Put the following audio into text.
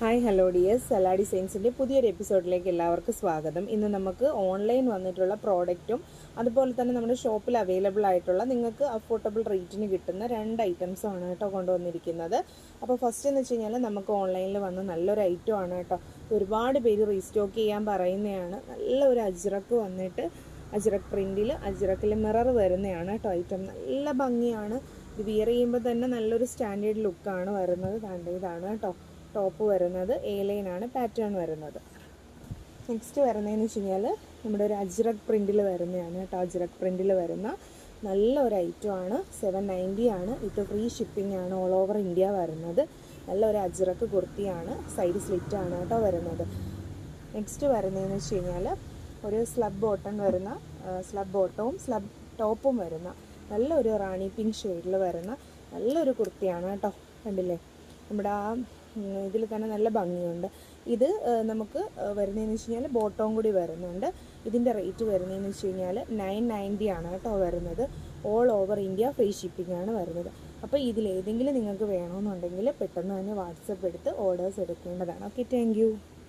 Hi hello dears, Salah ഡിസൈൻസിൻ്റെ പുതിയൊരു എപ്പിസോഡിലേക്ക് എല്ലാവർക്കും സ്വാഗതം. ഇന്ന് നമുക്ക് ഓൺലൈൻ വന്നിട്ടുള്ള പ്രോഡക്റ്റും അതുപോലെ തന്നെ നമ്മുടെ ഷോപ്പിൽ അവൈലബിൾ ആയിട്ടുള്ള നിങ്ങൾക്ക് അഫോർഡബിൾ റേറ്റിന് കിട്ടുന്ന 2 ഐറ്റംസാണ് കേട്ടോ കൊണ്ടുവന്നിരിക്കുന്നത്. അപ്പോൾ ഫസ്റ്റ് എന്ന് വെച്ച് കഴിഞ്ഞാൽ നമുക്ക് ഓൺലൈനിൽ വന്ന നല്ലൊരു ഐറ്റം ആണ് കേട്ടോ. ഒരുപാട് പേര് റീസ്റ്റോക്ക് ചെയ്യാൻ പറയുന്നതാണ്. നല്ലൊരു അജ്രക്ക് വന്നിട്ട് അജ്രക് പ്രിൻറ്റിൽ അജ്രക്കിൽ മിറർ വരുന്നതാണ് കേട്ടോ. ഐറ്റം നല്ല ഭംഗിയാണ്. ഇത് വിയർ ചെയ്യുമ്പോൾ തന്നെ നല്ലൊരു സ്റ്റാൻഡേർഡ് ലുക്കാണ് വരുന്നത്. ഇതാണ് കേട്ടോ ടോപ്പ് വരുന്നത്. എ ലൈനാണ് പാറ്റേൺ വരുന്നത്. നെക്സ്റ്റ് വരുന്നതെന്ന് വെച്ച് കഴിഞ്ഞാൽ നമ്മുടെ ഒരു അജ്രക് പ്രിൻറ്റിൽ വരുന്നതാണ് കേട്ടോ. അജ്രക് പ്രിൻറ്റിൽ വരുന്ന നല്ലൊരു ഐറ്റമാണ്. 790 ആണ്. ഇത് ഫ്രീ ഷിപ്പിംഗ് ആണ്. ഓൾ ഓവർ ഇന്ത്യ വരുന്നത്. നല്ലൊരു അജ്രക് കുർത്തിയാണ്. സൈഡ് സ്ലിറ്റാണ് കേട്ടോ വരുന്നത്. നെക്സ്റ്റ് വരുന്നതെന്ന് വെച്ച് കഴിഞ്ഞാൽ ഒരു സ്ലബ് ബോട്ടം വരുന്ന സ്ലബ് ബോട്ടവും സ്ലബ് ടോപ്പും വരുന്ന നല്ലൊരു റാണി പിങ്ക് ഷെയ്ഡിൽ വരുന്ന നല്ലൊരു കുർത്തിയാണ് കേട്ടോ. കണ്ടില്ലേ, നമ്മുടെ ആ ഇതിൽ തന്നെ നല്ല ഭംഗിയുണ്ട്. ഇത് നമുക്ക് വരുന്നതെന്ന് വെച്ച് കഴിഞ്ഞാൽ ബോട്ടവും കൂടി വരുന്നുണ്ട്. ഇതിൻ്റെ റേറ്റ് വരുന്നതെന്ന് വെച്ച് കഴിഞ്ഞാൽ 990 ആണ് കേട്ടോ വരുന്നത്. All over India free shipping ആണ് വരുന്നത്. അപ്പോൾ ഇതിലേതെങ്കിലും നിങ്ങൾക്ക് വേണമെന്നുണ്ടെങ്കിൽ പെട്ടെന്ന് തന്നെ വാട്സപ്പ് എടുത്ത് ഓർഡേഴ്സ് എടുക്കേണ്ടതാണ്. Okay, thank you.